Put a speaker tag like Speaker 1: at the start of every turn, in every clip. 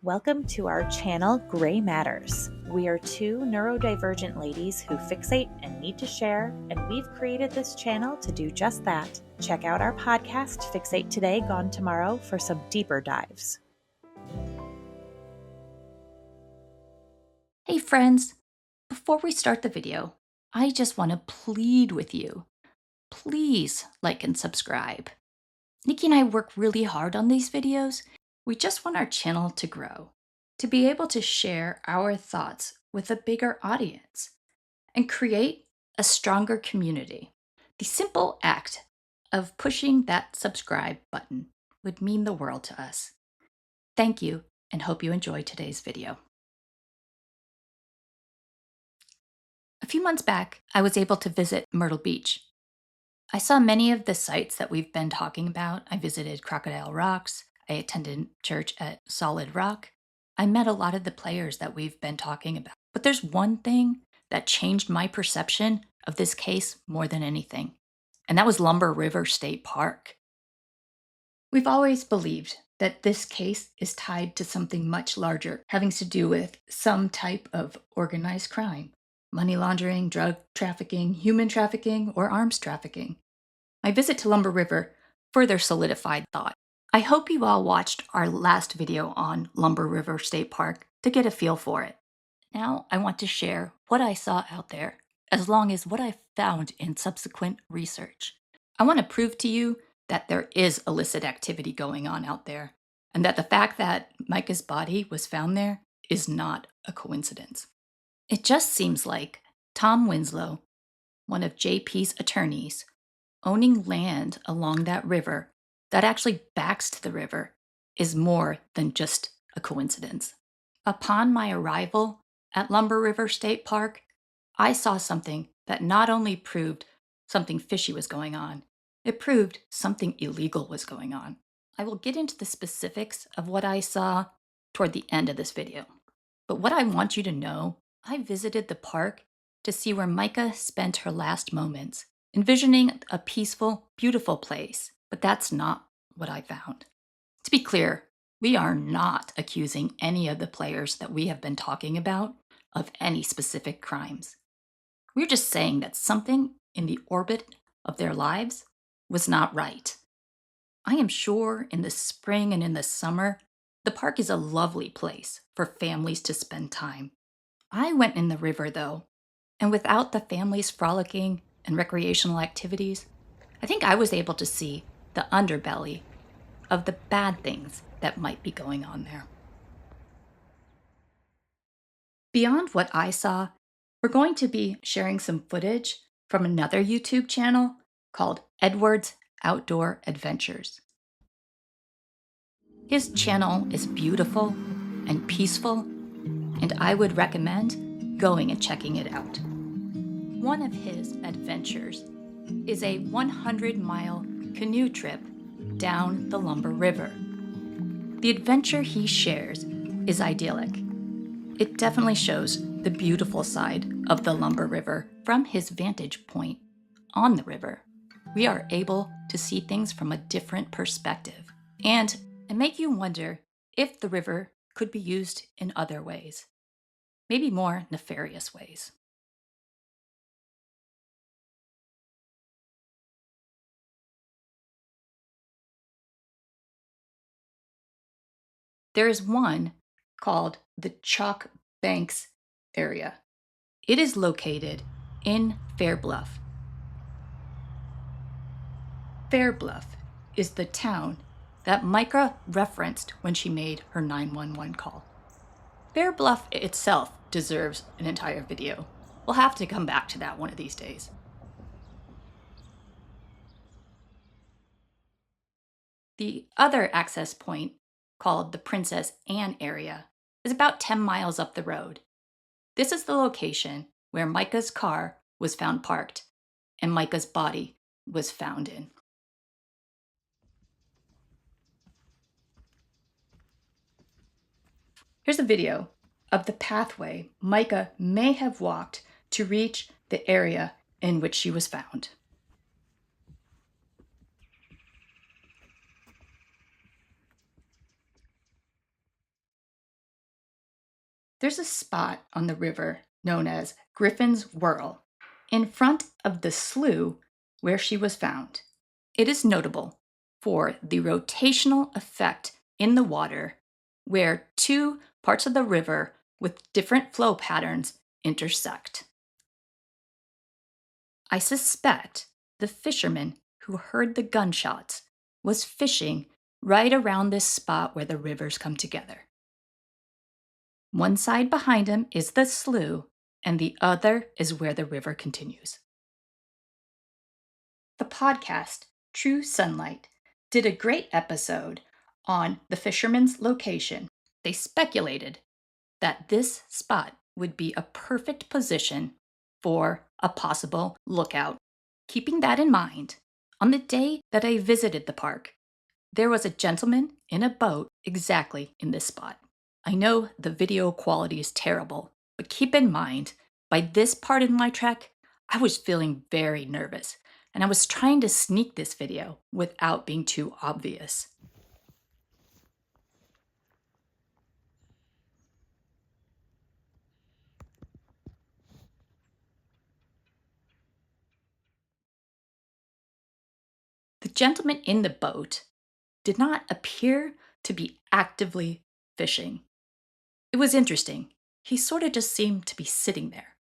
Speaker 1: Welcome to our channel, Gray Matters. We are two neurodivergent ladies who fixate and need to share, and we've created this channel to do just that. Check out our podcast, Fixate Today, Gone Tomorrow, for some deeper dives.
Speaker 2: Hey friends, before we start the video, I just want to plead with you. Please like and subscribe. Nikki and I work really hard on these videos. We just want our channel to grow, to be able to share our thoughts with a bigger audience and create a stronger community. The simple act of pushing that subscribe button would mean the world to us. Thank you, and hope you enjoy today's video. A few months back, I was able to visit Myrtle Beach. I saw many of the sites that we've been talking about. I visited Crocodile Rocks. I attended church at Solid Rock. I met a lot of the players that we've been talking about. But there's one thing that changed my perception of this case more than anything, and that was Lumber River State Park. We've always believed that this case is tied to something much larger, having to do with some type of organized crime. Money laundering, drug trafficking, human trafficking, or arms trafficking. My visit to Lumber River further solidified thought. I hope you all watched our last video on Lumber River State Park to get a feel for it. Now I want to share what I saw out there, as long as what I found in subsequent research. I want to prove to you that there is illicit activity going on out there, and that the fact that Mica's body was found there is not a coincidence. It just seems like Tom Winslow, one of JP's attorneys, owning land along that river that actually backs to the river is more than just a coincidence. Upon my arrival at Lumber River State Park, I saw something that not only proved something fishy was going on, it proved something illegal was going on. I will get into the specifics of what I saw toward the end of this video. But what I want you to know, I visited the park to see where Mica spent her last moments, envisioning a peaceful, beautiful place, but that's not what I found. To be clear, we are not accusing any of the players that we have been talking about of any specific crimes. We're just saying that something in the orbit of their lives was not right. I am sure in the spring and in the summer, the park is a lovely place for families to spend time. I went in the river, though, and without the families frolicking and recreational activities, I think I was able to see the underbelly of the bad things that might be going on there. Beyond what I saw, we're going to be sharing some footage from another YouTube channel called Edward's Outdoor Adventures. His channel is beautiful and peaceful, and I would recommend going and checking it out. One of his adventures is a 100-mile canoe trip down the Lumber River. The adventure he shares is idyllic. It definitely shows the beautiful side of the Lumber River from his vantage point on the river. We are able to see things from a different perspective and make you wonder if the river could be used in other ways, maybe more nefarious ways. There is one called the Chalk Banks area. It is located in Fair Bluff. Fair Bluff is the town that Mica referenced when she made her 911 call. Fair Bluff itself deserves an entire video. We'll have to come back to that one of these days. The other access point, called the Princess Anne area, is about 10 miles up the road. This is the location where Mica's car was found parked and Mica's body was found in. Here's a video of the pathway Mica may have walked to reach the area in which she was found. There's a spot on the river known as Griffin's Whirl, in front of the slough where she was found. It is notable for the rotational effect in the water, where two parts of the river with different flow patterns intersect. I suspect the fisherman who heard the gunshots was fishing right around this spot where the rivers come together. One side behind him is the slough, and the other is where the river continues. The podcast, True Sunlight, did a great episode on the fisherman's location. They speculated that this spot would be a perfect position for a possible lookout. Keeping that in mind, on the day that I visited the park, there was a gentleman in a boat exactly in this spot. I know the video quality is terrible, but keep in mind, by this part in my trek, I was feeling very nervous, and I was trying to sneak this video without being too obvious. The gentleman in the boat did not appear to be actively fishing. It was interesting. He sort of just seemed to be sitting there.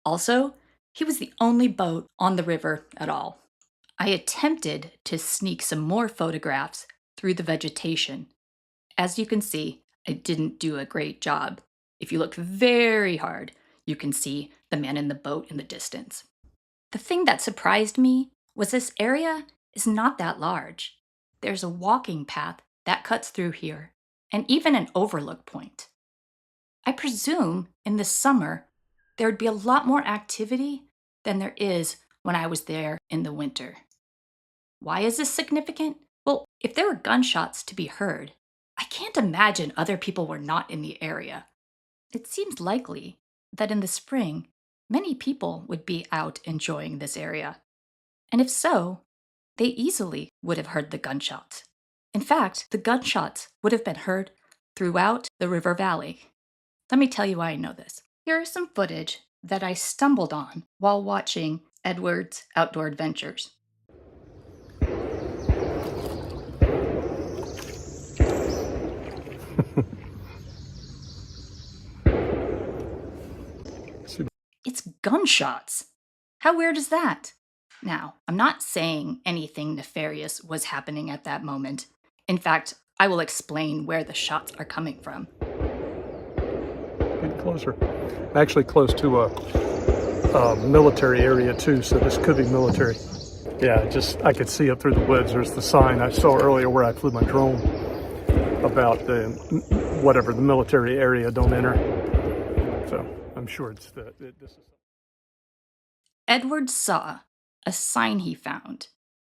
Speaker 2: Also, he was the only boat on the river at all. I attempted to sneak some more photographs through the vegetation. As you can see, I didn't do a great job. If you look very hard, you can see the man in the boat in the distance. The thing that surprised me was this area is not that large. There's a walking path that cuts through here, and even an overlook point. I presume in the summer there would be a lot more activity than there is when I was there in the winter. Why is this significant? Well, if there were gunshots to be heard, I can't imagine other people were not in the area. It seems likely that in the spring, many people would be out enjoying this area. And if so, they easily would have heard the gunshots. In fact, the gunshots would have been heard throughout the river valley. Let me tell you why I know this. Here is some footage that I stumbled on while watching Edward's Outdoor Adventures. It's gunshots. How weird is that? Now, I'm not saying anything nefarious was happening at that moment. In fact, I will explain where the shots are coming from.
Speaker 3: Get closer. Actually close to a military area too, so this could be military. Yeah, I could see up through the woods. There's the sign I saw earlier where I flew my drone about the military area, don't enter. So I'm sure this is.
Speaker 2: Edward saw a sign he found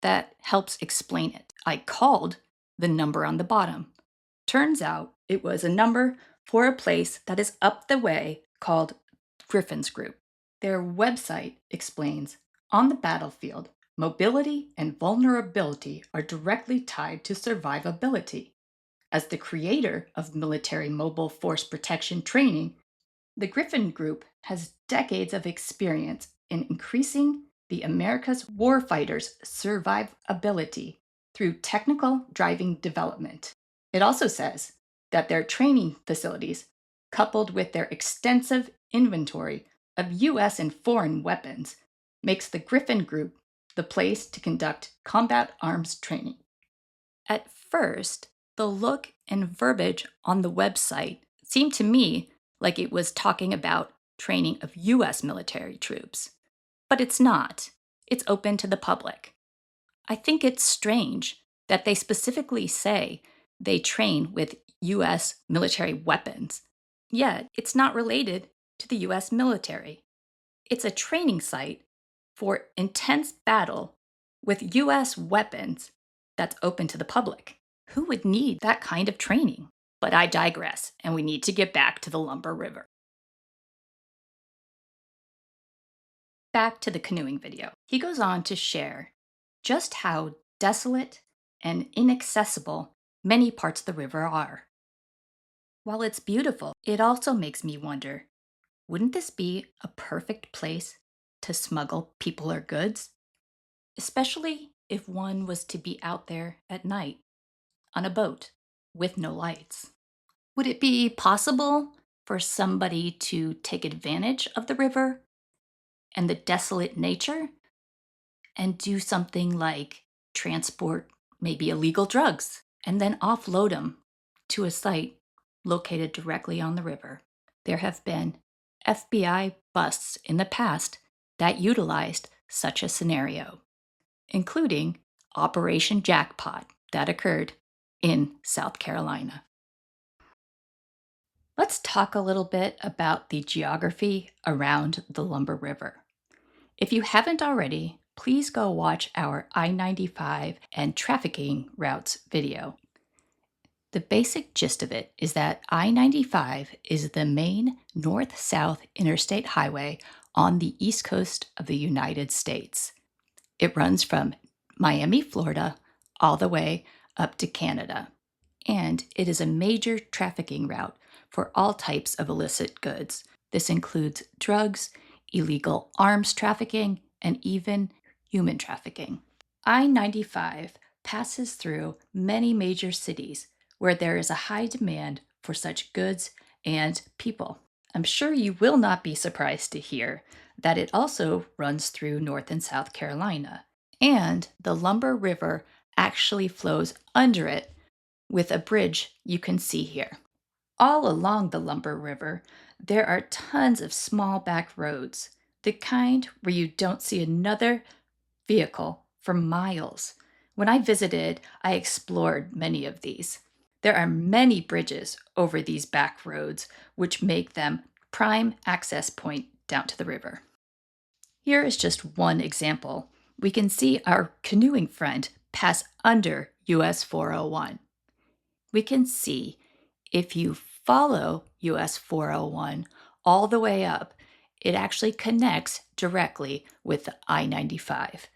Speaker 2: that helps explain it. I called the number on the bottom. Turns out it was a number for a place that is up the way called Griffin's Group. Their website explains, on the battlefield, mobility and vulnerability are directly tied to survivability. As the creator of military mobile force protection training, the Griffin Group has decades of experience in increasing the America's warfighters' survivability through technical driving development. It also says that their training facilities, coupled with their extensive inventory of U.S. and foreign weapons, makes the Griffin Group the place to conduct combat arms training. At first, the look and verbiage on the website seemed to me like it was talking about training of U.S. military troops. But it's not. It's open to the public. I think it's strange that they specifically say they train with U.S. military weapons, yet it's not related to the U.S. military. It's a training site for intense battle with U.S. weapons that's open to the public. Who would need that kind of training? But I digress, and we need to get back to the Lumber River. Back to the canoeing video. He goes on to share just how desolate and inaccessible many parts of the river are. While it's beautiful, it also makes me wonder, wouldn't this be a perfect place to smuggle people or goods? Especially if one was to be out there at night on a boat with no lights. Would it be possible for somebody to take advantage of the river and the desolate nature and do something like transport maybe illegal drugs and then offload them to a site located directly on the river? There have been FBI busts in the past that utilized such a scenario, including Operation Jackpot that occurred in South Carolina. Let's talk a little bit about the geography around the Lumber River. If you haven't already, please go watch our I-95 and trafficking routes video. The basic gist of it is that I-95 is the main north-south interstate highway on the east coast of the United States. It runs from Miami, Florida, all the way up to Canada. And it is a major trafficking route for all types of illicit goods. This includes drugs, illegal arms trafficking, and even human trafficking. I-95 passes through many major cities where there is a high demand for such goods and people. I'm sure you will not be surprised to hear that it also runs through North and South Carolina, and the Lumber River actually flows under it with a bridge you can see here. All along the Lumber River, there are tons of small back roads, the kind where you don't see another vehicle for miles. When I visited, I explored many of these. There are many bridges over these back roads, which make them prime access point down to the river. Here is just one example. We can see our canoeing friend pass under US 401. We can see if you follow US 401 all the way up, it actually connects directly with the I-95.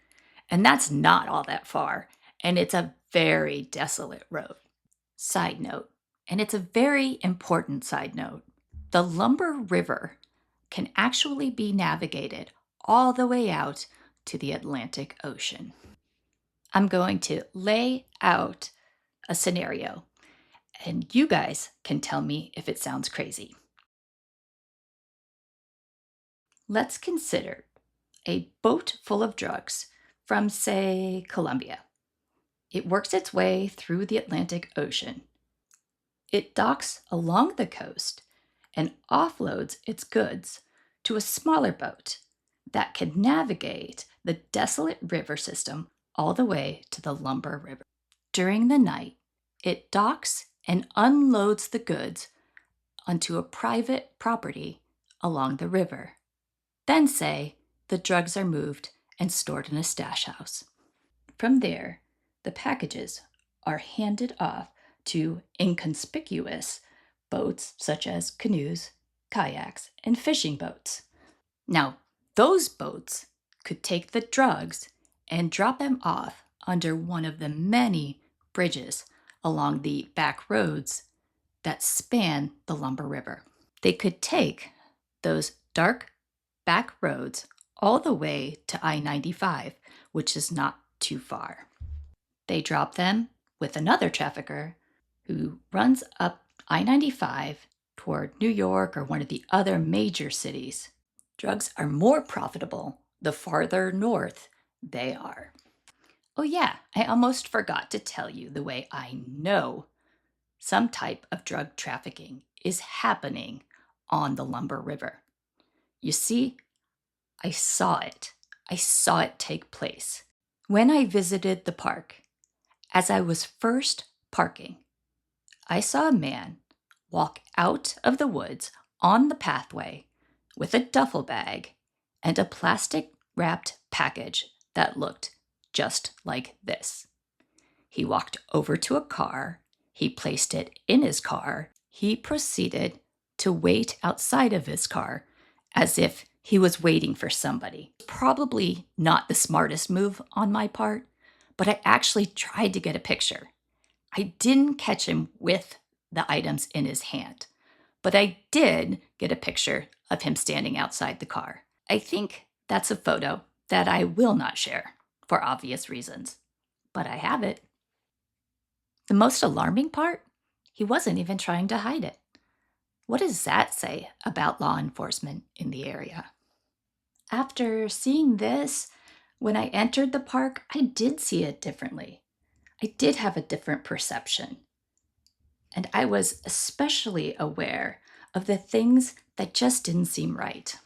Speaker 2: And that's not all that far, and it's a very desolate road. Side note, and it's a very important side note, the Lumber River can actually be navigated all the way out to the Atlantic Ocean. I'm going to lay out a scenario, and you guys can tell me if it sounds crazy. Let's consider a boat full of drugs from, say, Colombia. It works its way through the Atlantic Ocean. It docks along the coast and offloads its goods to a smaller boat that can navigate the desolate river system all the way to the Lumber River. During the night, it docks and unloads the goods onto a private property along the river. Then, say, the drugs are moved and stored in a stash house. From there, the packages are handed off to inconspicuous boats such as canoes, kayaks, and fishing boats. Now, those boats could take the drugs and drop them off under one of the many bridges along the back roads that span the Lumber River. They could take those dark back roads all the way to I-95, which is not too far. They drop them with another trafficker who runs up I-95 toward New York or one of the other major cities. Drugs are more profitable the farther north they are. Oh yeah, I almost forgot to tell you the way I know some type of drug trafficking is happening on the Lumber River. You see, I saw it. I saw it take place. When I visited the park, as I was first parking, I saw a man walk out of the woods on the pathway with a duffel bag and a plastic-wrapped package that looked just like this. He walked over to a car, he placed it in his car, he proceeded to wait outside of his car as if he was waiting for somebody. Probably not the smartest move on my part, but I actually tried to get a picture. I didn't catch him with the items in his hand. But I did get a picture of him standing outside the car. I think that's a photo that I will not share for obvious reasons, but I have it. The most alarming part? He wasn't even trying to hide it. What does that say about law enforcement in the area? After seeing this, when I entered the park, I did see it differently. I did have a different perception. And I was especially aware of the things that just didn't seem right.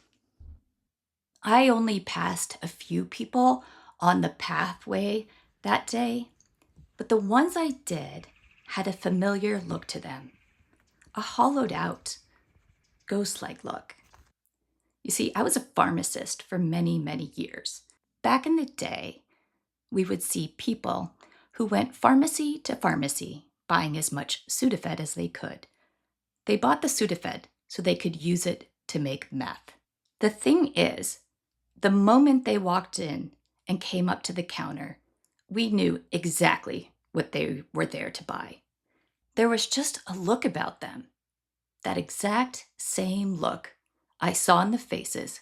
Speaker 2: I only passed a few people on the pathway that day, but the ones I did had a familiar look to them, a hollowed out, ghost-like look. You see, I was a pharmacist for many, many years. Back in the day, we would see people who went pharmacy to pharmacy buying as much Sudafed as they could. They bought the Sudafed so they could use it to make meth. The thing is, the moment they walked in and came up to the counter, we knew exactly what they were there to buy. There was just a look about them, that exact same look I saw in the faces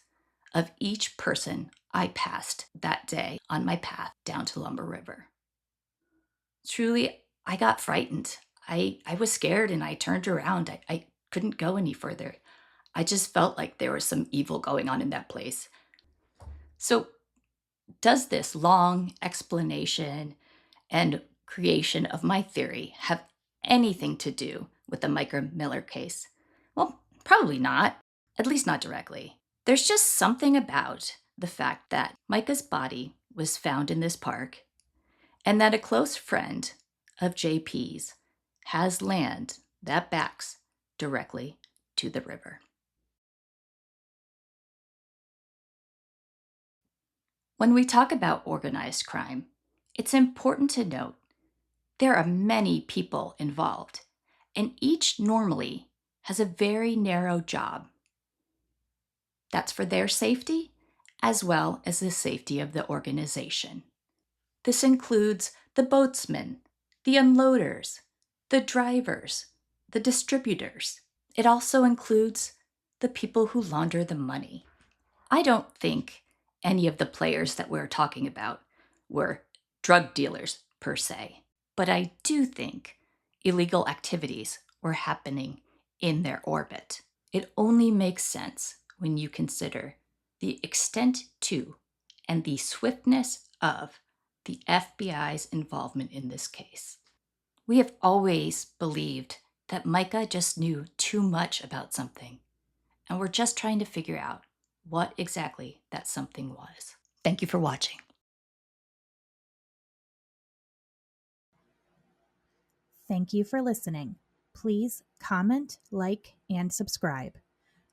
Speaker 2: of each person I passed that day on my path down to Lumber River. Truly, I got frightened. I was scared and I turned around. I couldn't go any further. I just felt like there was some evil going on in that place. So, does this long explanation and creation of my theory have anything to do with the Mica Miller case? Well, probably not, at least not directly. There's just something about the fact that Mica's body was found in this park and that a close friend of JP's has land that backs directly to the river. When we talk about organized crime, it's important to note there are many people involved, and each normally has a very narrow job. That's for their safety as well as the safety of the organization. This includes the boatsmen, the unloaders, the drivers, the distributors. It also includes the people who launder the money. I don't think any of the players that we're talking about were drug dealers per se, but I do think illegal activities were happening in their orbit. It only makes sense when you consider the extent to and the swiftness of the FBI's involvement in this case. We have always believed that Mica just knew too much about something, and we're just trying to figure out what exactly that something was. Thank you for watching.
Speaker 1: Thank you for listening. Please comment, like, and subscribe.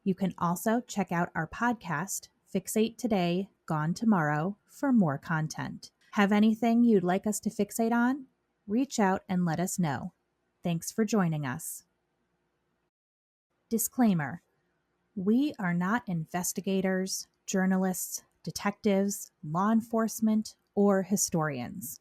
Speaker 1: You can also check out our podcast, Fixate Today, Gone Tomorrow, for more content. Have anything you'd like us to fixate on? Reach out and let us know. Thanks for joining us. Disclaimer: we are not investigators, journalists, detectives, law enforcement, or historians.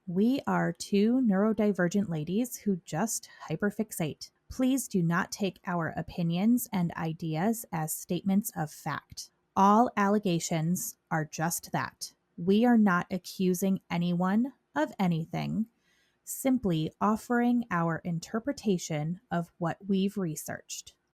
Speaker 1: We are two neurodivergent ladies who just hyperfixate. Please do not take our opinions and ideas as statements of fact. All allegations are just that. We are not accusing anyone of anything, simply offering our interpretation of what we've researched.